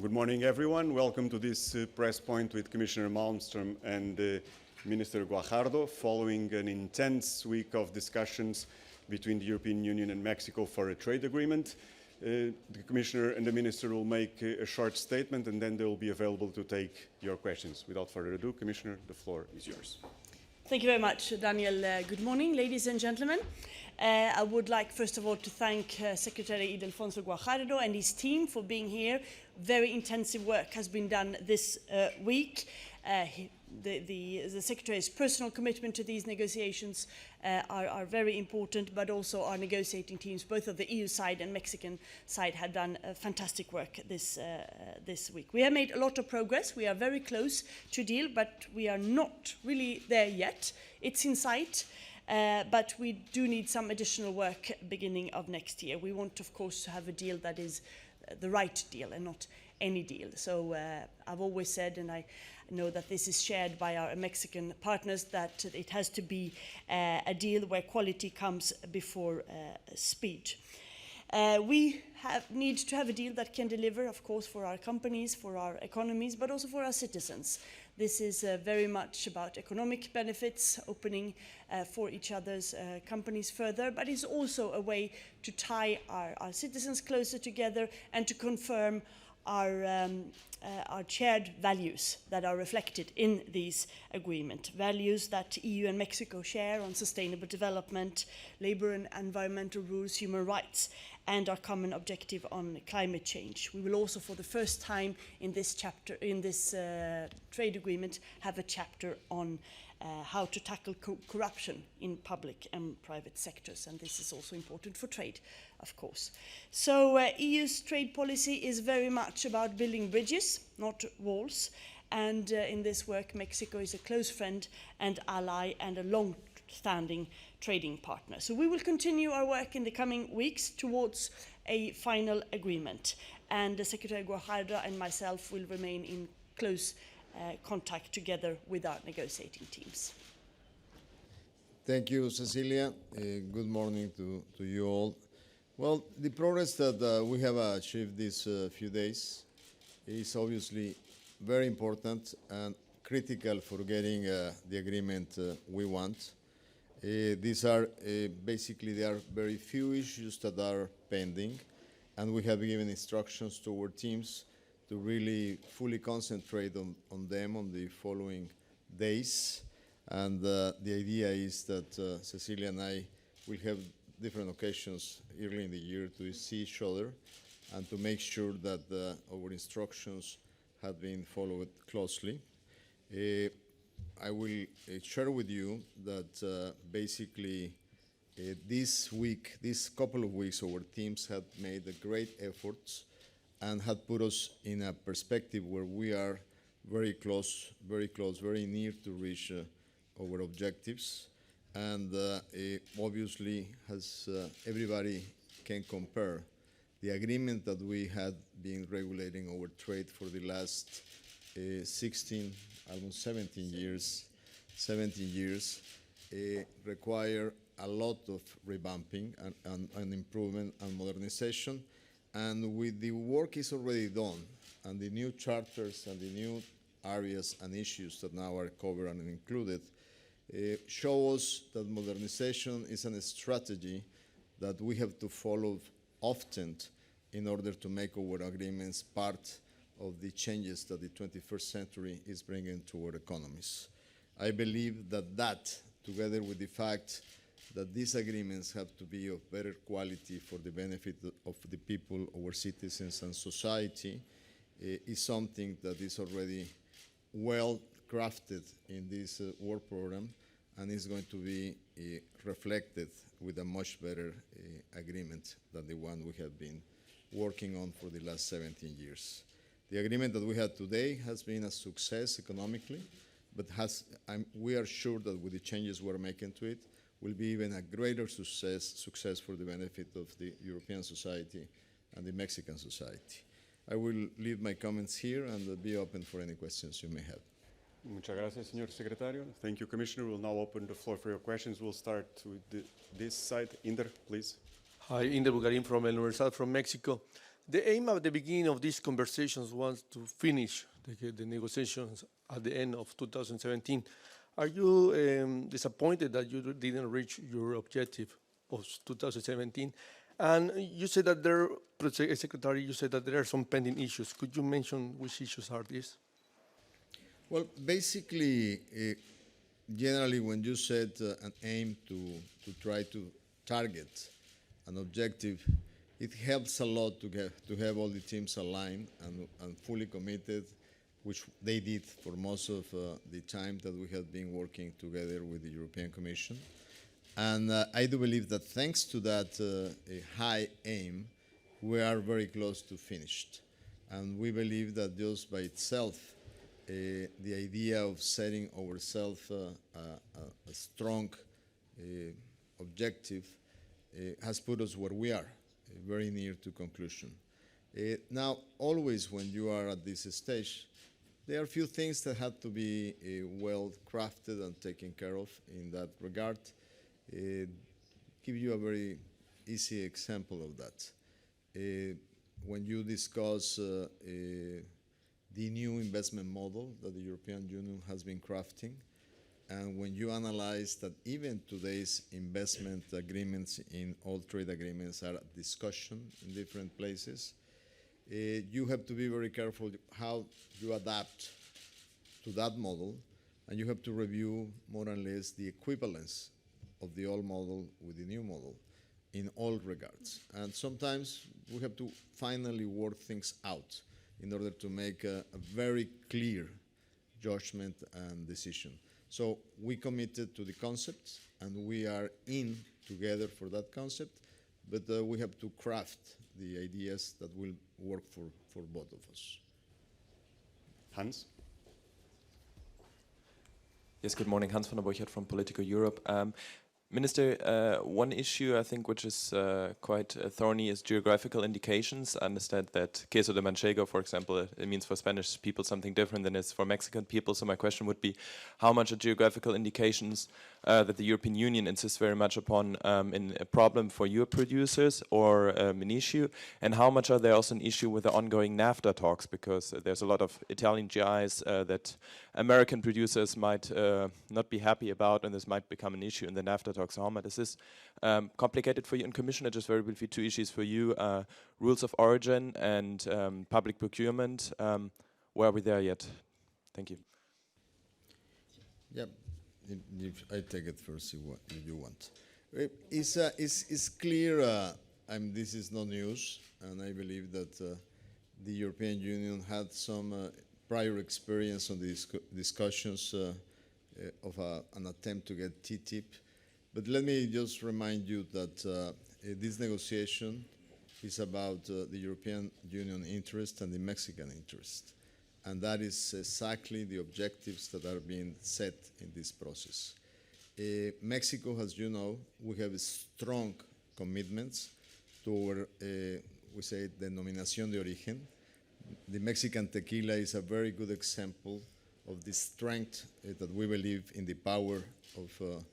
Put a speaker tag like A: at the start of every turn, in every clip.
A: Good morning, everyone. Welcome to this press point with Commissioner Malmström and Minister Guajardo, following an intense week of discussions between the European Union and Mexico for a trade agreement. The Commissioner and the Minister will make a short statement, and then they will be available to take your questions. Without further ado, Commissioner, the floor is yours.
B: Thank you very much, Daniel. Good morning, ladies and gentlemen. I would like, first of all, to thank Secretary Ildefonso Guajardo and his team for being here. Very intensive work has been done this week. The Secretary's personal commitment to these negotiations are very important, but also our negotiating teams, both of the EU side and Mexican side, have done fantastic work this week. We have made a lot of progress. We are very close to deal, but we are not really there yet. It's in sight. But we do need some additional work beginning of next year. We want, of course, to have a deal that is the right deal and not any deal. So I've always said, and I know that this is shared by our Mexican partners, that it has to be a deal where quality comes before speed. We need to have a deal that can deliver, of course, for our companies, for our economies, but also for our citizens. This is very much about economic benefits, opening for each other's companies further, but it's also a way to tie our citizens closer together and to confirm our shared values that are reflected in these agreements, values that EU and Mexico share on sustainable development, labor and environmental rules, human rights, and our common objective on climate change. We will also, for the first time in this chapter, in this trade agreement, have a chapter on how to tackle corruption in public and private sectors, and this is also important for trade, of course. So EU's trade policy is very much about building bridges, not walls, and in this work Mexico is a close friend and ally and a long-standing trading partner. So we will continue our work in the coming weeks towards a final agreement, and Secretary Guajardo and myself will remain in close contact together with our negotiating teams.
C: Thank you, Cecilia. Good morning to you all. Well, the progress that we have achieved these few days is obviously very important and critical for getting the agreement we want. These are basically, there are very few issues that are pending, and we have given instructions to our teams to really fully concentrate on them on the following days. And the idea is that Cecilia and I will have different occasions early in the year to see each other and to make sure that our instructions have been followed closely. I will share with you that basically this week, this couple of weeks, our teams have made a great efforts and had put us in a perspective where we are very close, very near to reach our objectives. And obviously, as everybody can compare, the agreement that we had been regulating our trade for the last 16, almost 17 years, require a lot of revamping and improvement and modernization. And with the work is already done, and the new charters and the new areas and issues that now are covered and included, show us that modernization is a strategy that we have to follow often in order to make our agreements part of the changes that the 21st century is bringing to our economies. I believe that together with the fact that these agreements have to be of better quality for the benefit of the people, our citizens and society, is something that is already well crafted in this work program and is going to be reflected with a much better agreement than the one we have been working on for the last 17 years. The agreement that we had today has been a success economically, but we are sure that with the changes we're making to it, will be even a greater success for the benefit of the European society and the Mexican society. I will leave my comments here and be open for any questions you may have.
A: Muchas gracias, señor secretario. Thank you, Commissioner. We'll now open the floor for your questions. We'll start with this side. Inder, please.
D: Hi, Inder Bugarin from El Universal from Mexico. The aim at the beginning of these conversations was to finish the negotiations at the end of 2017. Are you disappointed that you didn't reach your objective of 2017? And you said that Secretary, you said that there are some pending issues. Could you mention which issues are these?
C: Well, basically, generally, when you set an aim to try to target an objective, it helps a lot to have all the teams aligned and fully committed, which they did for most of the time that we have been working together with the European Commission. And I do believe that thanks to that high aim, we are very close to finished. And we believe that just by itself, the idea of setting ourselves a strong objective has put us where we are, very near to conclusion. Now, always when you are at this stage, there are a few things that have to be well crafted and taken care of in that regard. Give you a very easy example of that. When you discuss the new investment model that the European Union has been crafting, and when you analyze that even today's investment agreements in all trade agreements are at discussion in different places, you have to be very careful how you adapt to that model, and you have to review more or less the equivalence of the old model with the new model in all regards. And sometimes we have to finally work things out in order to make a very clear judgment and decision. So we committed to the concept, and we are in together for that concept, but we have to craft the ideas that will work for both of us.
A: Hans?
E: Yes, good morning. Hans van der Borchert from Politico Europe. Minister, one issue I think which is quite thorny is geographical indications. I understand that queso de manchego, for example, it means for Spanish people something different than it's for Mexican people. So my question would be, how much are geographical indications that the European Union insists very much upon in a problem for your producers or an issue? And how much are they also an issue with the ongoing NAFTA talks? Because there's a lot of Italian GIs that American producers might not be happy about, and this might become an issue in the NAFTA talks. So how much is this complicated for you? And Commissioner, just very briefly, two issues for you. Rules of origin and public procurement. Where are we there yet? Thank you.
C: Yeah, if I take it first if you want. It's clear, this is no news, and I believe that the European Union had some prior experience on these discussions of an attempt to get TTIP. But let me just remind you that this negotiation is about the European Union interest and the Mexican interest. And that is exactly the objectives that are being set in this process. Mexico, as you know, we have strong commitments to our, we say, denominación de origen. The Mexican tequila is a very good example of the strength that we believe in the power of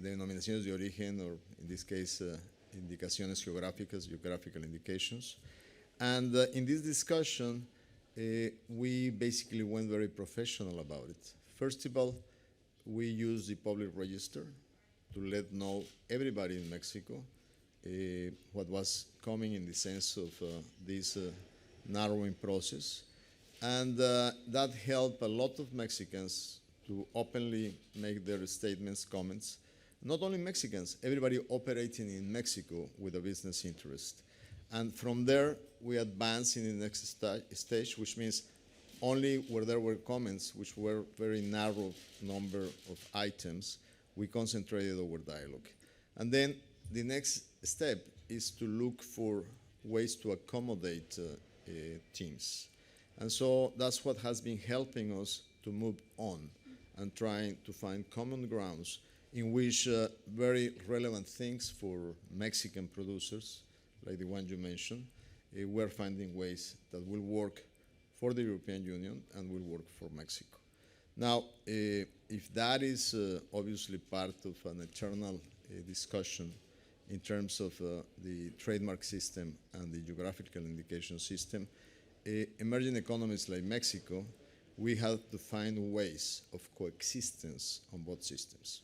C: denominaciones de origen, or in this case, indicaciones geográficas, geographical indications. And in this discussion, we basically went very professional about it. First of all, we used the public register to let know everybody in Mexico what was coming in the sense of this narrowing process. And that helped a lot of Mexicans to openly make their statements, comments. Not only Mexicans, everybody operating in Mexico with a business interest. And from there, we advanced in the next stage, which means only where there were comments, which were very narrow number of items, we concentrated our dialogue. And then the next step is to look for ways to accommodate teams. And so that's what has been helping us to move on and trying to find common grounds in which very relevant things for Mexican producers, like the one you mentioned, we're finding ways that will work for the European Union and will work for Mexico. Now, if that is obviously part of an eternal discussion in terms of the trademark system and the geographical indication system. Emerging economies like Mexico, we have to find ways of coexistence on both systems.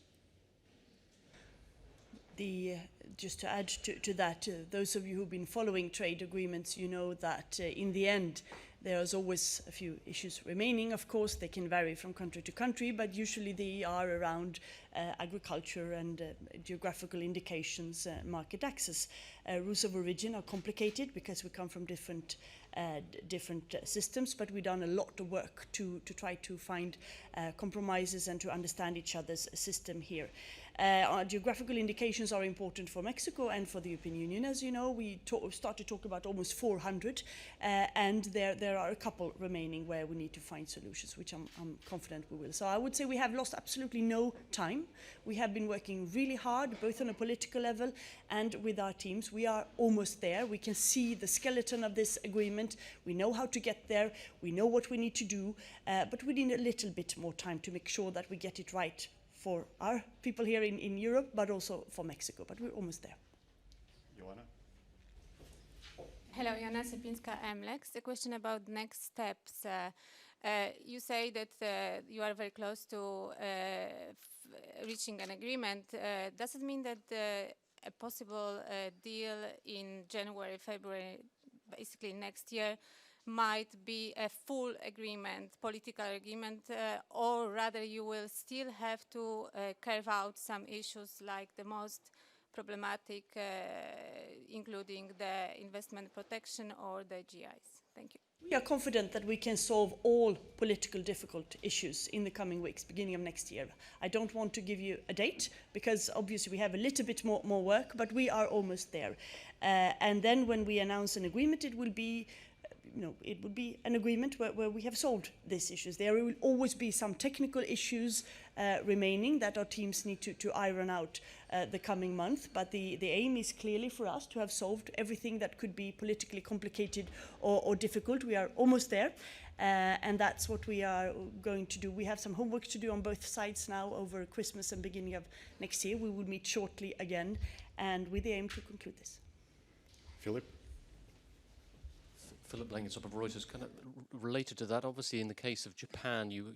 B: Just to add to that, those of you who've been following trade agreements, you know that in the end, there's always a few issues remaining. Of course, they can vary from country to country, but usually they are around agriculture and geographical indications, market access. Rules of origin are complicated because we come from different systems, but we've done a lot of work to try to find compromises and to understand each other's system here. Our geographical indications are important for Mexico and for the European Union. As you know, we start to talk about almost 400, and there are a couple remaining where we need to find solutions, which I'm confident we will. So I would say we have lost absolutely no time. We have been working really hard, both on a political level and with our teams. We are almost there. We can see the skeleton of this agreement. We know how to get there. We know what we need to do, but we need a little bit more time to make sure that we get it right for our people here in Europe, but also for Mexico. But we're almost there.
A: Joanna?
F: Hello, Joanna Sepinska, MLEX. A question about next steps. You say that you are very close to reaching an agreement. Does it mean that a possible deal in January, February, basically next year, might be a full agreement, political agreement, or rather you will still have to carve out some issues like the most problematic, including the investment protection or the GIs? Thank you.
B: We are confident that we can solve all political difficult issues in the coming weeks, beginning of next year. I don't want to give you a date because obviously we have a little bit more work, but we are almost there. And then when we announce an agreement, it will be it would be an agreement where we have solved these issues. There will always be some technical issues remaining that our teams need to iron out the coming month, but the aim is clearly for us to have solved everything that could be politically complicated or difficult. We are almost there, and that's what we are going to do. We have some homework to do on both sides now over Christmas and beginning of next year. We will meet shortly again, and with the aim to conclude this.
A: Philip?
G: Philip Langenstop of Reuters. Kind of related to that, obviously, in the case of Japan, you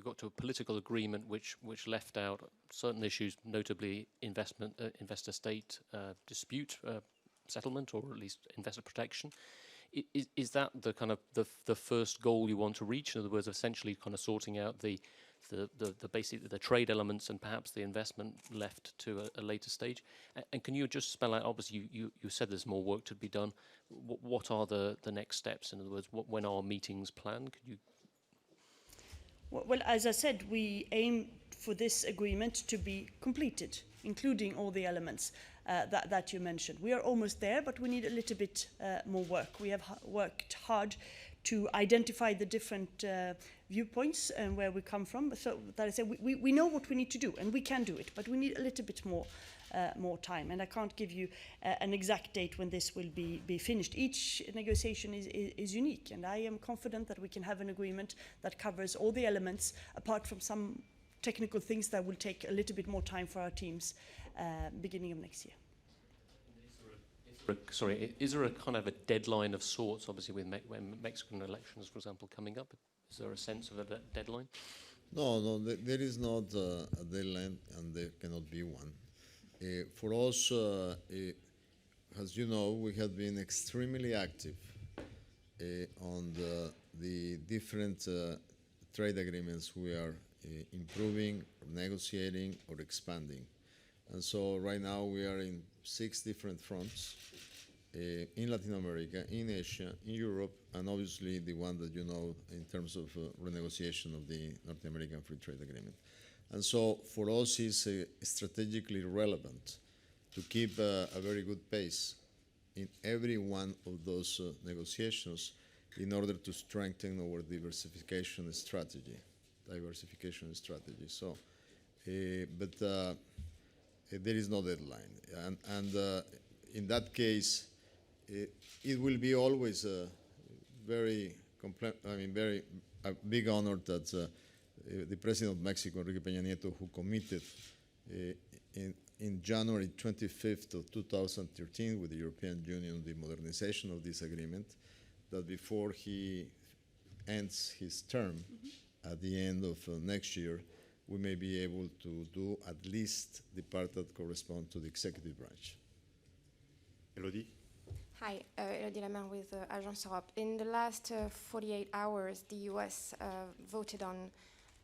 G: got to a political agreement which left out certain issues, notably investor-state dispute settlement, or at least investor protection. Is that the kind of the first goal you want to reach? In other words, essentially, kind of sorting out the trade elements and perhaps the investment left to a later stage. And can you just spell out, obviously you said there's more work to be done. What are the next steps? In other words, when are meetings planned? Could you?
B: Well, as I said, we aim for this agreement to be completed, including all the elements that you mentioned. We are almost there, but we need a little bit more work. We have worked hard to identify the different viewpoints and where we come from. So that I say, we know what we need to do, and we can do it, but we need a little bit more time. And I can't give you an exact date when this will be finished. Each negotiation is unique, and I am confident that we can have an agreement that covers all the elements, apart from some technical things that will take a little bit more time for our teams beginning of next year.
G: Sorry, is there a kind of a deadline of sorts, obviously with Mexican elections, for example, coming up? Is there a sense of a deadline?
C: No, there is not a deadline, and there cannot be one. For us, as you know, we have been extremely active on the different trade agreements we are improving, negotiating, or expanding. And so right now we are in 6 different fronts, in Latin America, in Asia, in Europe, and obviously the one that you know in terms of renegotiation of the North American Free Trade Agreement. And so for us it's strategically relevant to keep a very good pace in every one of those negotiations in order to strengthen our diversification strategy. So, but there is no deadline, and in that case, it will be always a very big honor that the President of Mexico, Enrique Peña Nieto, who committed in January 25th of 2013 with the European Union the modernization of this agreement, that before he ends his term at the end of next year, we may be able to do at least the part that corresponds to the executive branch.
A: Elodie?
H: Hi, Elodie Lamar with Agence Europe. In the last 48 hours, the US voted on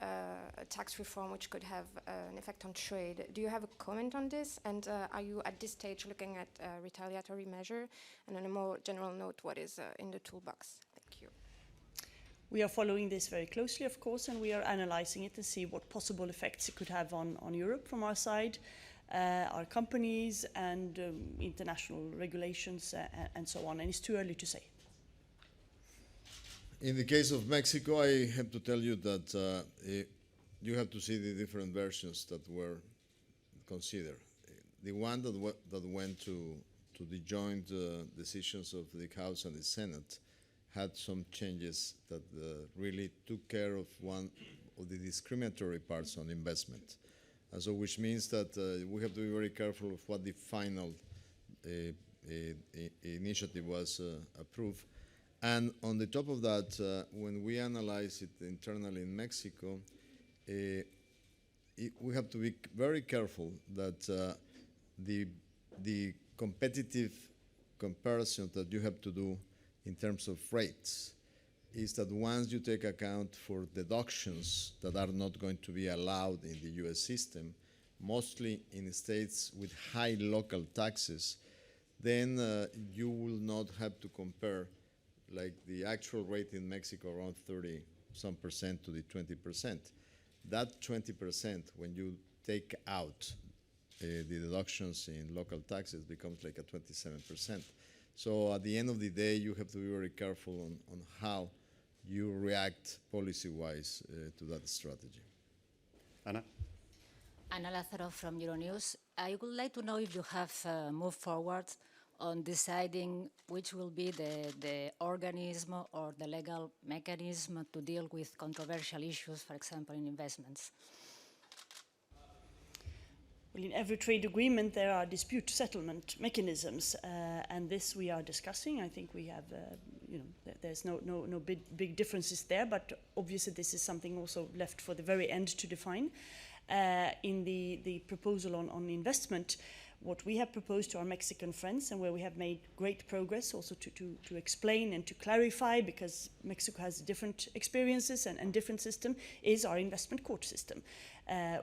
H: a tax reform which could have an effect on trade. Do you have a comment on this? And are you at this stage looking at a retaliatory measure? And on a more general note, what is in the toolbox? Thank you.
B: We are following this very closely, of course, and we are analyzing it to see what possible effects it could have on Europe from our side, our companies and international regulations and so on. And it's too early to say.
C: In the case of Mexico, I have to tell you that you have to see the different versions that were considered. The one that went to the joint decisions of the House and the Senate had some changes that really took care of one of the discriminatory parts on investment. And so which means that we have to be very careful of what the final initiative was approved. And on the top of that, when we analyze it internally in Mexico, we have to be very careful that the competitive comparison that you have to do in terms of rates is that once you take account for deductions that are not going to be allowed in the US system, mostly in states with high local taxes, then you will not have to compare like the actual rate in Mexico around 30% to the 20%. That 20%, when you take out the deductions in local taxes, becomes like a 27%. So at the end of the day, you have to be very careful on how you react policy-wise to that strategy.
A: Anna?
I: Anna Lázaro from Euronews. I would like to know if you have moved forward on deciding which will be the organism or the legal mechanism to deal with controversial issues, for example, in investments.
B: Well, in every trade agreement, there are dispute settlement mechanisms, and this we are discussing. I think we have, there's no big differences there, but obviously this is something also left for the very end to define. In the proposal on investment, what we have proposed to our Mexican friends, and where we have made great progress also to explain and to clarify, because Mexico has different experiences and different system, is our investment court system,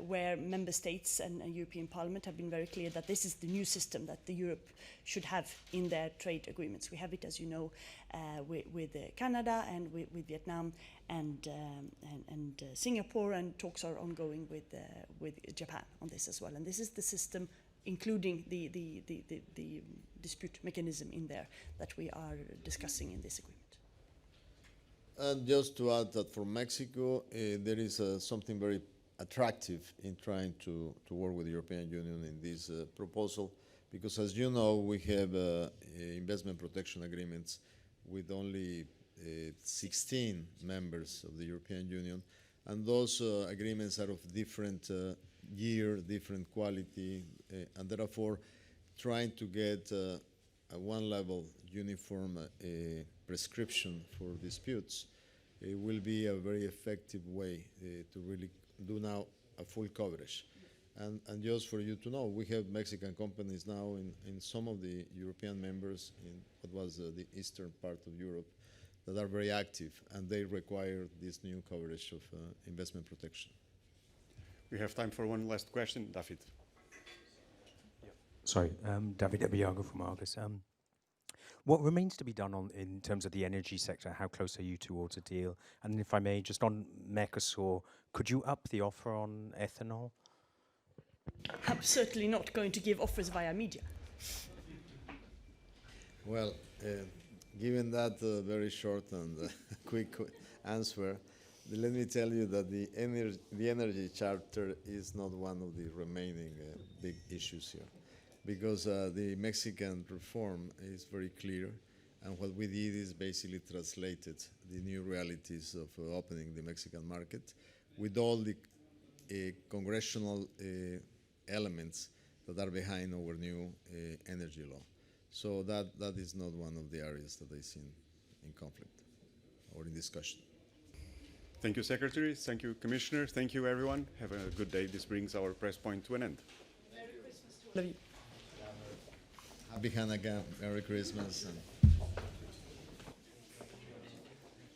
B: where member states and European Parliament have been very clear that this is the new system that Europe should have in their trade agreements. We have it, as you know, with Canada and with Vietnam and Singapore, and talks are ongoing with Japan on this as well. And this is the system, including the dispute mechanism in there, that we are discussing in this agreement.
C: And just to add that for Mexico, there is something very attractive in trying to work with the European Union in this proposal, because as you know, we have investment protection agreements with only 16 members of the European Union, and those agreements are of different year, different quality, and therefore trying to get at one level uniform prescription for disputes will be a very effective way to really do now a full coverage. And just for you to know, we have Mexican companies now in some of the European members in what was the eastern part of Europe that are very active, and they require this new coverage of investment protection.
A: We have time for one last question. David.
J: Sorry, David Ebiago from Argus. What remains to be done in terms of the energy sector? How close are you towards a deal? And if I may, just on Mercosur, could you up the offer on ethanol?
B: I'm certainly not going to give offers via media.
C: Well, given that very short and quick answer, let me tell you that the energy charter is not one of the remaining big issues here, because the Mexican reform is very clear, and what we did is basically translated the new realities of opening the Mexican market with all the congressional elements that are behind our new energy law. So that is not one of the areas that I see in conflict or in discussion.
A: Thank you, Secretary. Thank you, Commissioner. Thank you, everyone. Have a good day. This brings our press point to an end.
B: Merry Christmas to all of you.
C: Happy Hanukkah, Merry Christmas. And